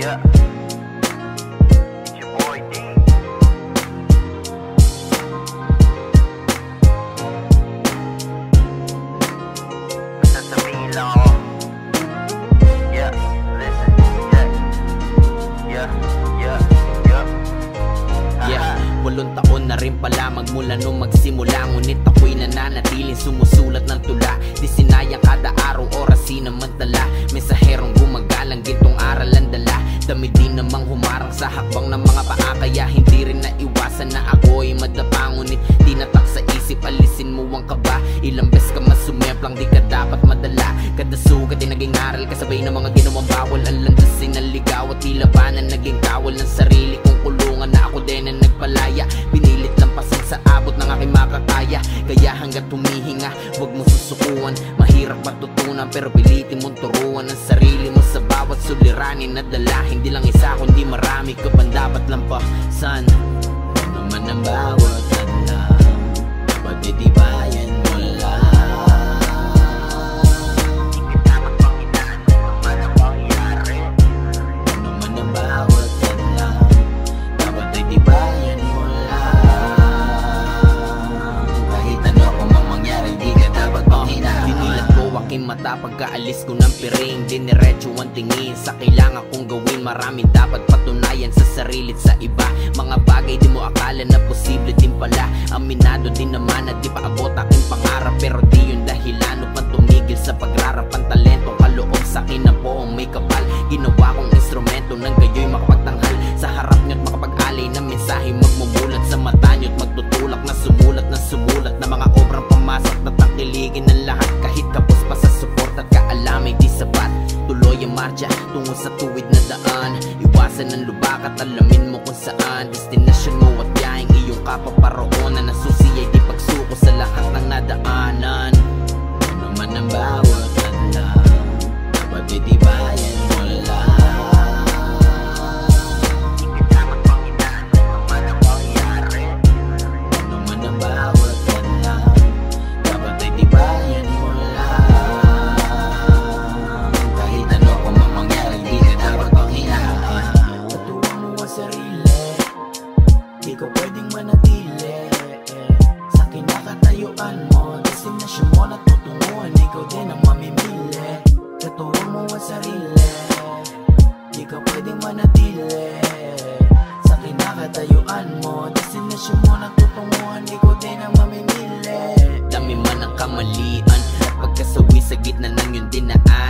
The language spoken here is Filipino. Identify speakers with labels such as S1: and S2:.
S1: Yeah. It's your boy D. Sasabihin lang ako. Yeah, listen, yeah.
S2: Yeah, 8 taon na rin pala magmula nung magsimula. Ngunit ako'y nananatiling sumusulat ng tula. Di sinayang kada araw, oras, sinamantala. Mensaherong gumagalang, gintong aral ang dala. Dami din namang humarang sa hakbang ng mga paa. Kaya hindi rin naiwasan na ako'y madapa. Ngunit di natak sa isip, alisin mo ang kaba. Ilang bes ka masumemplang, di ka dapat madala. Kada sugat ay naging aral, kasabay ng mga ginawang bawal. Ang landasin ng ligaw at tilabanan, naging kawal ng sarili kong kulungan na ako din ang nagpalaya. Pinilit lampasan sa abot ng aking makakaya. Kaya hanggat humihinga, huwag mo susukuan. Mahirap matutunan pero pilitin mong turuan ang sarili mo sa bawat suliranin na dala. Hindi lang isa kundi marami ka pang dapat lampasan. Ano man ang bawat hadlang, pagtitibayan mo lang.
S1: Hindi ka dapat panginaan kung man ang mangyari.
S2: Ano man ang bawat hadlang, dapat ay tibayan mo lang. Kahit ano kung mang mangyari, di ka dapat panghinaan. Dinilat ko aking mata pagkaalis ko ng piring. Diniretso ang tingin sa kailangan kong gawin. Maraming dapat patunayan sa sarili at sa iba. Mga bagay di mo akala na posible din pala. Aminado din naman na di pa abot aking pangarap. Pero di yun dahilan upang tumigil sa pagrarap. Ang talento kaloob sa akin na po ang may kapal. Ginawa kong instrumento nang gayo'y makapagtanghal sa harap nyo't makapag-alay na mensahe. Magmumulat sa mata nyo't magtutulak na sumulat na mga obrang pamasak na tangkiligin ng lahat. Kahit kapos pa sa support at kaalamay di sapat. Tuloy ang marcha tungo sa tuwid na daan. Iwasan ang lubak at alamin mo kung saan destinasyon mo at biyaheng iyong kapaparoonan. Na susi ay di pagsuko sa lahat ng nadaanan. Ano man ang bawat hadlang, dapat titibayan mo lang.
S1: Hindi ka dapat panginaan kung man ang mangyari.
S2: Ano man ang bawat hadlang, dapat ay tibayan mo lang. Kahit ano kung mang mangyari, di ka dapat panghinaan. Patuwang mo ang sarili, di ko pwedeng manatili sa kinakatayuan mo. Destinasyon mo na tutunguhan, ikaw din ang mamimili. Patuwang mo ang sarili, di ka pwedeng manatili sa kinakatayuan mo. Destinasyon mo na tutunguhan, ikaw din ang mamimili. Dami man ang kamalian at pagkasawi sa gitna ng iyong dinaan.